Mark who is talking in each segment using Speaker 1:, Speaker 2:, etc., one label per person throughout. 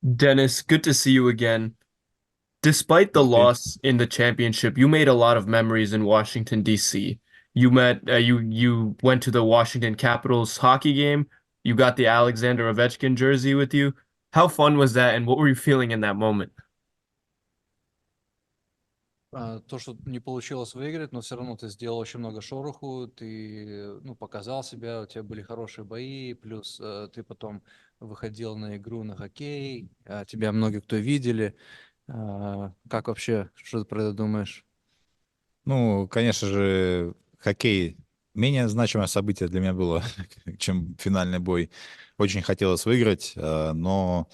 Speaker 1: Dennis, good to see you again. Despite the
Speaker 2: Окей.
Speaker 1: loss in the championship, you made a lot of memories in Washington, D.C. You went to the Washington Capitals hockey game. You got the Alexander Ovechkin jersey with you. How fun was that, and what were you feeling in that moment?
Speaker 2: То, что не получилось выиграть, но все равно ты сделал очень много шороху, ты, ну, показал себя, у тебя были хорошие бои, плюс ты потом выходил на игру на хоккей, тебя много кто видели. Как вообще, что ты про это думаешь?
Speaker 3: Ну, конечно же, хоккей менее значимое событие для меня было, чем финальный бой. Очень хотелось выиграть, но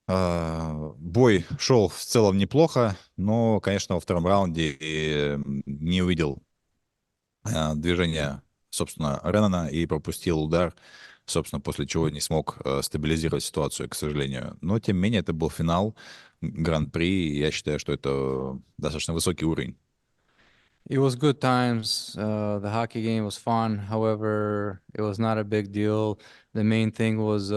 Speaker 3: бой шел в целом неплохо, но, конечно, во втором раунде не увидел движения, собственно, Реннана и пропустил удар, собственно, после чего не смог стабилизировать ситуацию, к сожалению. Но, тем не менее, это был финал Гран-при, и я считаю, что это достаточно высокий уровень.
Speaker 2: It was good times. The hockey game was fun. However, it was not a big deal. The main thing was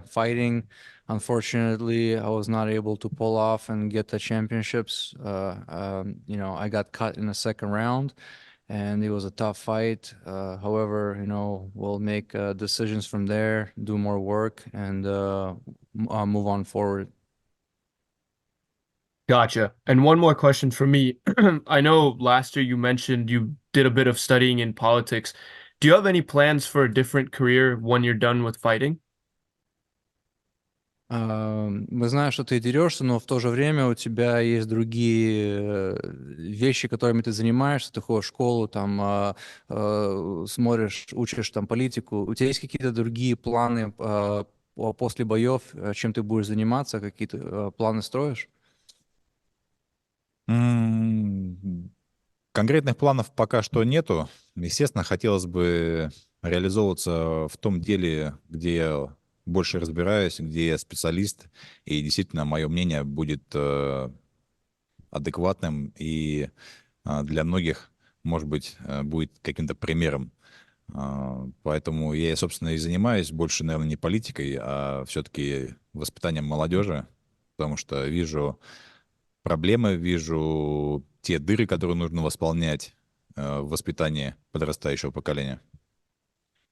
Speaker 2: fighting. Unfortunately, I was not able to pull off and get the championships. I got cut in the second round, and it was a tough fight. However, we'll make decisions from there, do more work, and move on forward.
Speaker 1: Gotcha. And one more question for me. I know last year you mentioned you did a bit of studying in politics. Do you have any plans for a different career when you're done with fighting?
Speaker 2: Мы знаем, что ты дерешься, но в то же время у тебя есть другие вещи, которыми ты занимаешься. Ты ходишь в школу, там смотришь, учишь там политику. У тебя есть какие-то другие планы после боев, чем ты будешь заниматься, какие-то планы строишь?
Speaker 3: Конкретных планов пока что нету. Естественно, хотелось бы реализовываться в том деле, где я больше разбираюсь, где я специалист, и действительно мое мнение будет адекватным и для многих, может быть, будет каким-то примером. Поэтому я, собственно, и занимаюсь больше, наверное, не политикой, а все-таки воспитанием молодежи, потому что вижу проблемы, вижу те дыры, которые нужно восполнять в воспитании подрастающего поколения.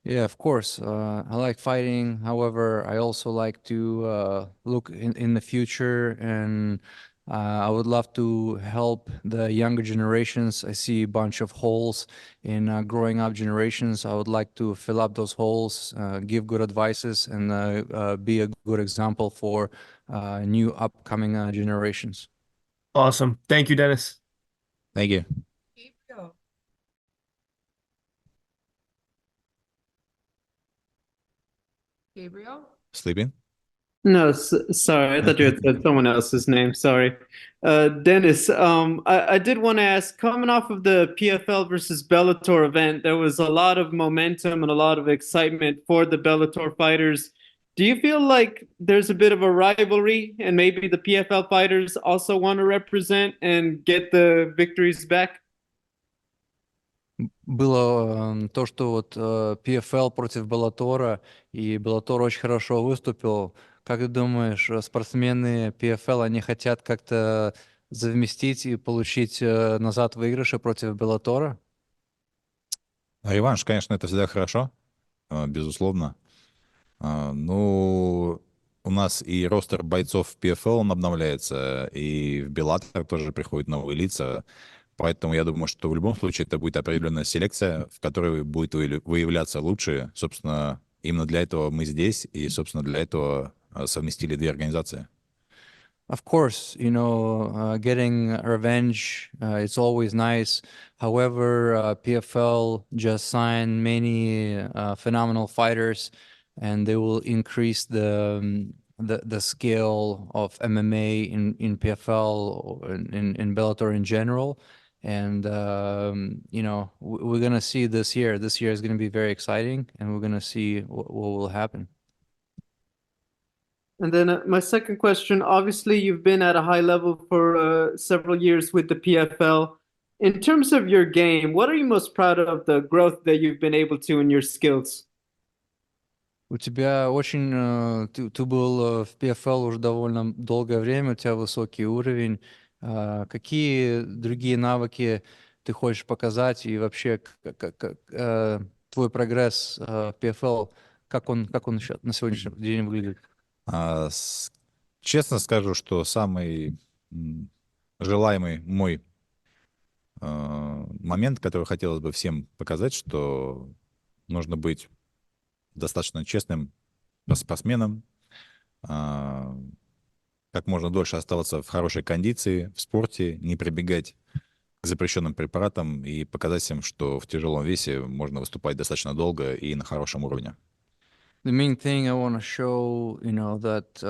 Speaker 2: Yeah, of course. I like fighting. However, I also like to look in the future, and I would love to help the younger generations. I see a bunch of holes in growing up generations. I would like to fill up those holes, give good advices, and be a good example for new upcoming generations.
Speaker 1: Awesome. Thank you, Dennis.
Speaker 3: Thank you.
Speaker 4: Gabriel?
Speaker 3: Sleeping?
Speaker 5: No, sorry. I thought you had said someone else's name. Sorry. Dennis, I did want to ask, coming off of the PFL versus Bellator event, there was a lot of momentum and a lot of excitement for the Bellator fighters. Do you feel like there's a bit of a rivalry and maybe the PFL fighters also want to represent and get the victories back?
Speaker 2: Было то, что вот PFL против Беллатора, и Беллатор очень хорошо выступил. Как ты думаешь, спортсмены PFL, они хотят как-то совместить и получить назад выигрыши против Беллатора?
Speaker 3: Реванш, конечно, это всегда хорошо, безусловно. Ну, у нас и ростер бойцов в PFL он обновляется, и в Bellator тоже приходят новые лица. Поэтому я думаю, что в любом случае это будет определенная селекция, в которой будет выявляться лучшие. Собственно, именно для этого мы здесь, и, собственно, для этого совместили две организации.
Speaker 2: Of course, getting revenge, it's always nice. However, PFL just signed many phenomenal fighters, and they will increase the scale of MMA in PFL or in Bellator in general. And we're gonna see this year. This year is gonna be very exciting, and we're gonna see what will happen.
Speaker 5: And then my second question, obviously you've been at a high level for several years with the PFL. In terms of your game, what are you most proud of the growth that you've been able to in your skills?
Speaker 2: У тебя очень, ты был в PFL уже довольно долгое время, у тебя высокий уровень. Какие другие навыки ты хочешь показать и вообще твой прогресс в PFL, как он на сегодняшний день выглядит?
Speaker 3: А, с- Честно скажу, что самый желаемый мой момент, который хотелось бы всем показать, что нужно быть достаточно честным спортсменом, а, как можно дольше оставаться в хорошей кондиции, в спорте, не прибегать к запрещенным препаратам и показать всем, что в тяжелом весе можно выступать достаточно долго и на хорошем уровне.
Speaker 2: The main thing I want to show, that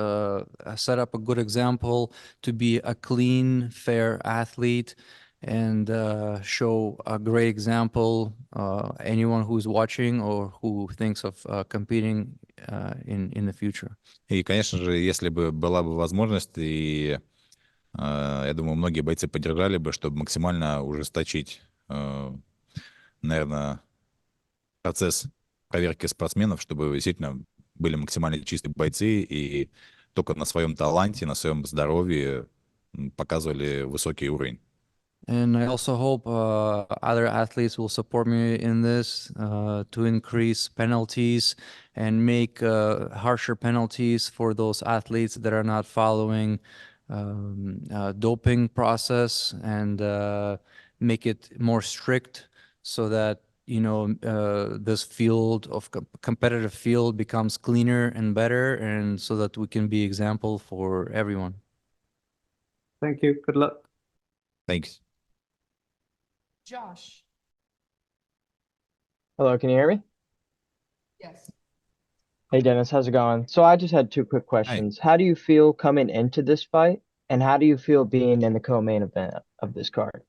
Speaker 2: I set up a good example to be a clean, fair athlete and show a great example anyone who's watching or who thinks of competing in the future.
Speaker 3: И, конечно же, если бы была бы возможность, и я думаю, многие бойцы поддержали бы, чтобы максимально ужесточить, наверное, процесс проверки спортсменов, чтобы действительно были максимально чистые бойцы и только на своем таланте, на своем здоровье показывали высокий уровень.
Speaker 2: And I also hope other athletes will support me in this to increase penalties and make harsher penalties for those athletes that are not following doping process and make it more strict so that this field of competitive field becomes cleaner and better, and so that we can be example for everyone.
Speaker 5: Thank you. Good luck.
Speaker 3: Thanks.
Speaker 4: Josh.
Speaker 6: Hello, can you hear me?
Speaker 4: Yes.
Speaker 6: Hey, Dennis, how's it going? So I just had two quick questions. How do you feel coming into this fight, and how do you feel being in the co-main event of this card?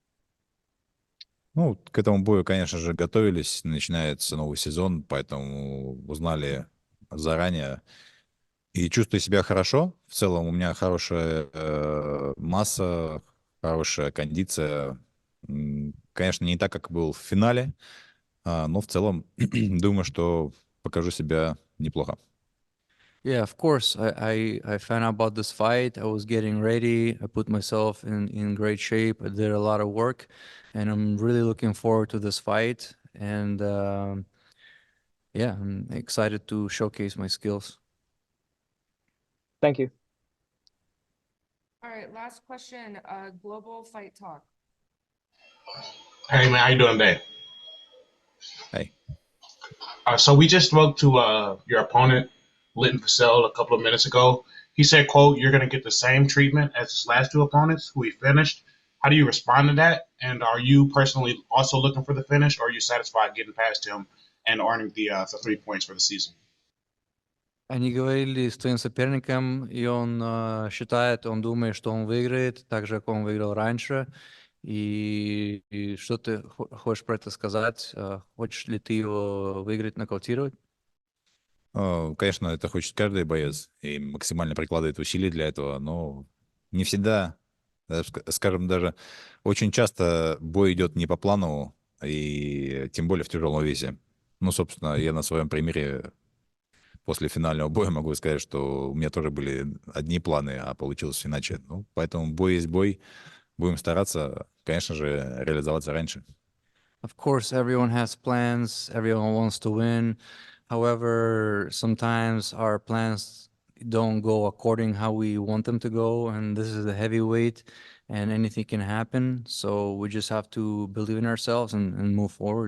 Speaker 3: Ну, к этому бою, конечно же, готовились. Начинается новый сезон, поэтому узнали заранее. И чувствую себя хорошо. В целом у меня хорошая масса, хорошая кондиция. Конечно, не так, как был в финале, но в целом думаю, что покажу себя неплохо.
Speaker 2: Yeah, of course. I found out about this fight. I was getting ready. I put myself in great shape. I did a lot of work, and I'm really looking forward to this fight. And yeah, I'm excited to showcase my skills.
Speaker 6: Thank you.
Speaker 4: All right, last question. Global Fight Talk.
Speaker 7: Hey man, how you doing today?
Speaker 3: Hey.
Speaker 7: So we just spoke to your opponent, Linton Vassell, a couple of minutes ago. He said, "quote You're going to get the same treatment as his last two opponents, who he finished." How do you respond to that? And are you personally also looking for the finish, or are you satisfied getting past him and earning the 3 points for the season?
Speaker 2: Они говорили с твоим соперником, и он он думает, что он выиграет, так же, как он выиграл раньше. И что ты хочешь про это сказать? Хочешь ли ты его выиграть, нокаутировать?
Speaker 3: Конечно, это хочет каждый боец и максимально прикладывает усилия для этого, но не всегда, скажем, даже очень часто бой идет не по плану, и тем более в тяжелом весе. Ну, собственно, я на своем примере после финального боя могу сказать, что у меня тоже были одни планы, а получилось иначе. Ну, поэтому бой есть бой. Будем стараться, конечно же, реализоваться раньше.
Speaker 2: Of course, everyone has plans. Everyone wants to win. However, sometimes our plans don't go according how we want them to go, and this is a heavyweight, and anything can happen. So we just have to believe in ourselves and move forward.